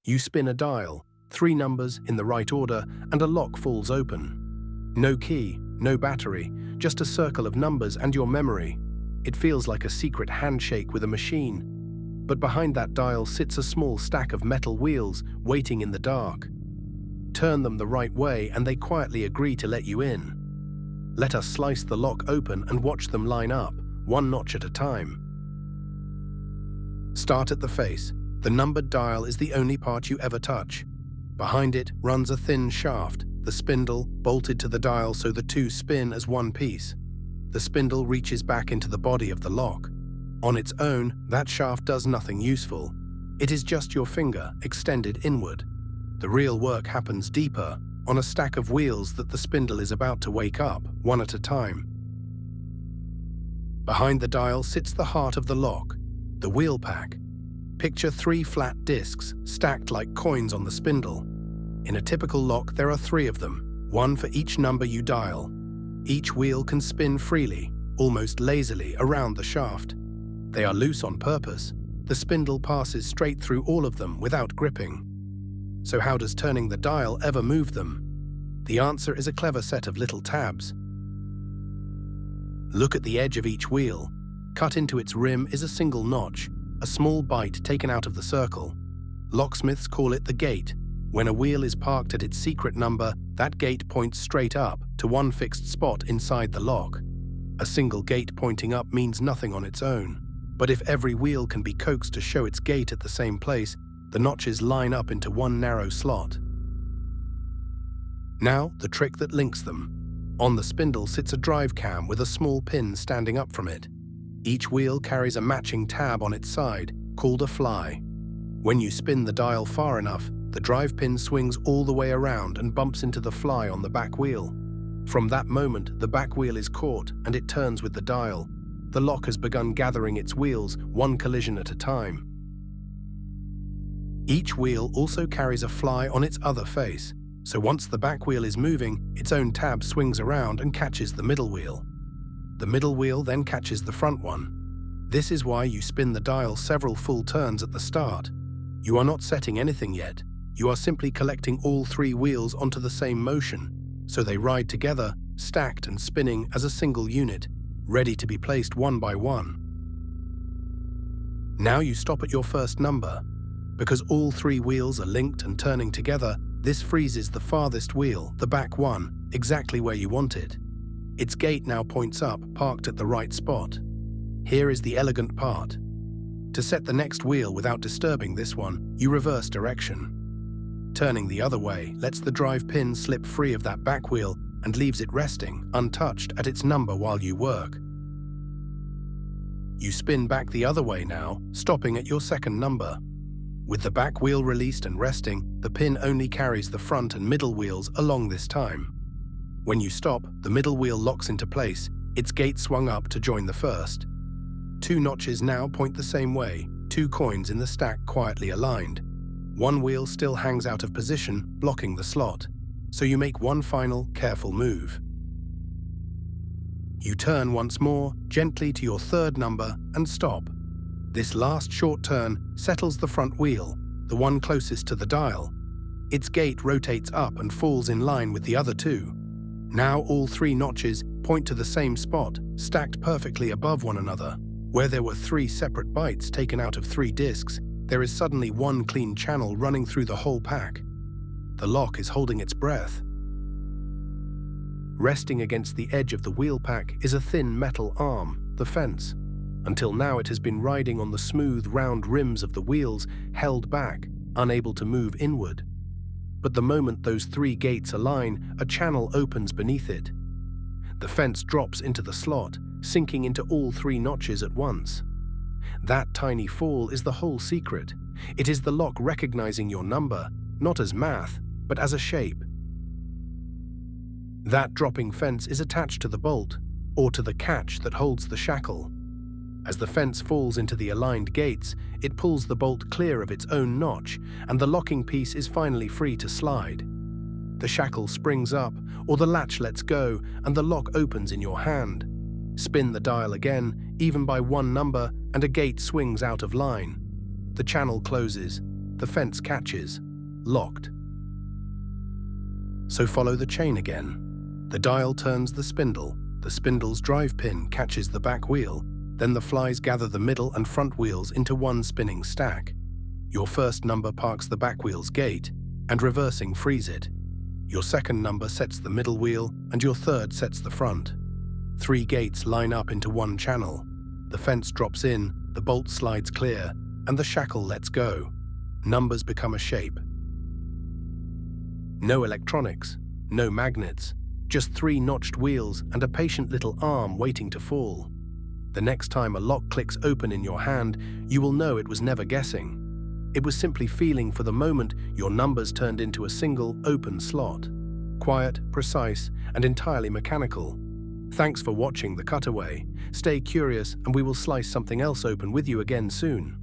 You spin a dial, 3 numbers in the right order, and a lock falls open. No key, no battery, just a circle of numbers and your memory. It feels like a secret handshake with a machine. But behind that dial sits a small stack of metal wheels waiting in the dark. Turn them the right way and they quietly agree to let you in. Let us slice the lock open and watch them line up, one notch at a time. Start at the face. The numbered dial is the only part you ever touch. Behind it runs a thin shaft, the spindle bolted to the dial so the two spin as one piece. The spindle reaches back into the body of the lock. On its own, that shaft does nothing useful. It is just your finger extended inward. The real work happens deeper, on a stack of wheels that the spindle is about to wake up, one at a time. Behind the dial sits the heart of the lock, the wheel pack. Picture 3 flat discs stacked like coins on the spindle. In a typical lock, there are 3 of them, one for each number you dial. Each wheel can spin freely, almost lazily, around the shaft. They are loose on purpose. The spindle passes straight through all of them without gripping. So how does turning the dial ever move them? The answer is a clever set of little tabs. Look at the edge of each wheel. Cut into its rim is a single notch, a small bite taken out of the circle. Locksmiths call it the gate. When a wheel is parked at its secret number, that gate points straight up to one fixed spot inside the lock. A single gate pointing up means nothing on its own. But if every wheel can be coaxed to show its gate at the same place, the notches line up into one narrow slot. Now, the trick that links them. On the spindle sits a drive cam with a small pin standing up from it. Each wheel carries a matching tab on its side, called a fly. When you spin the dial far enough, the drive pin swings all the way around and bumps into the fly on the back wheel. From that moment, the back wheel is caught and it turns with the dial. The lock has begun gathering its wheels, one collision at a time. Each wheel also carries a fly on its other face, so once the back wheel is moving, its own tab swings around and catches the middle wheel. The middle wheel then catches the front one. This is why you spin the dial several full turns at the start. You are not setting anything yet. You are simply collecting all 3 wheels onto the same motion, so they ride together, stacked and spinning as a single unit, ready to be placed one by one. Now you stop at your first number. Because all 3 wheels are linked and turning together, this freezes the farthest wheel, the back one, exactly where you want it. Its gate now points up, parked at the right spot. Here is the elegant part. To set the next wheel without disturbing this one, you reverse direction. Turning the other way lets the drive pin slip free of that back wheel and leaves it resting, untouched, at its number while you work. You spin back the other way now, stopping at your second number. With the back wheel released and resting, the pin only carries the front and middle wheels along this time. When you stop, the middle wheel locks into place, its gate swung up to join the first. 2 notches now point the same way, 2 coins in the stack quietly aligned. One wheel still hangs out of position, blocking the slot, so you make one final, careful move. You turn once more, gently to your third number, and stop. This last short turn settles the front wheel, the one closest to the dial. Its gate rotates up and falls in line with the other 2. Now all 3 notches point to the same spot, stacked perfectly above one another. Where there were 3 separate bites taken out of 3 discs, there is suddenly one clean channel running through the whole pack. The lock is holding its breath. Resting against the edge of the wheel pack is a thin metal arm, the fence. Until now it has been riding on the smooth, round rims of the wheels, held back, unable to move inward. But the moment those 3 gates align, a channel opens beneath it. The fence drops into the slot, sinking into all 3 notches at once. That tiny fall is the whole secret. It is the lock recognizing your number, not as math, but as a shape. That dropping fence is attached to the bolt, or to the catch that holds the shackle. As the fence falls into the aligned gates, it pulls the bolt clear of its own notch, and the locking piece is finally free to slide. The shackle springs up, or the latch lets go, and the lock opens in your hand. Spin the dial again, even by 1 number, and a gate swings out of line. The channel closes. The fence catches, locked. So follow the chain again. The dial turns the spindle's drive pin catches the back wheel, then the flies gather the middle and front wheels into one spinning stack. Your first number parks the back wheel's gate, and reversing frees it. Your second number sets the middle wheel, and your third sets the front. 3 gates line up into one channel. The fence drops in, the bolt slides clear, and the shackle lets go. Numbers become a shape. No electronics, no magnets, just 3 notched wheels and a patient little arm waiting to fall. The next time a lock clicks open in your hand, you will know it was never guessing. It was simply feeling for the moment your numbers turned into a single open slot. Quiet, precise, and entirely mechanical. Thanks for watching The Cutaway. Stay curious and we will slice something else open with you again soon.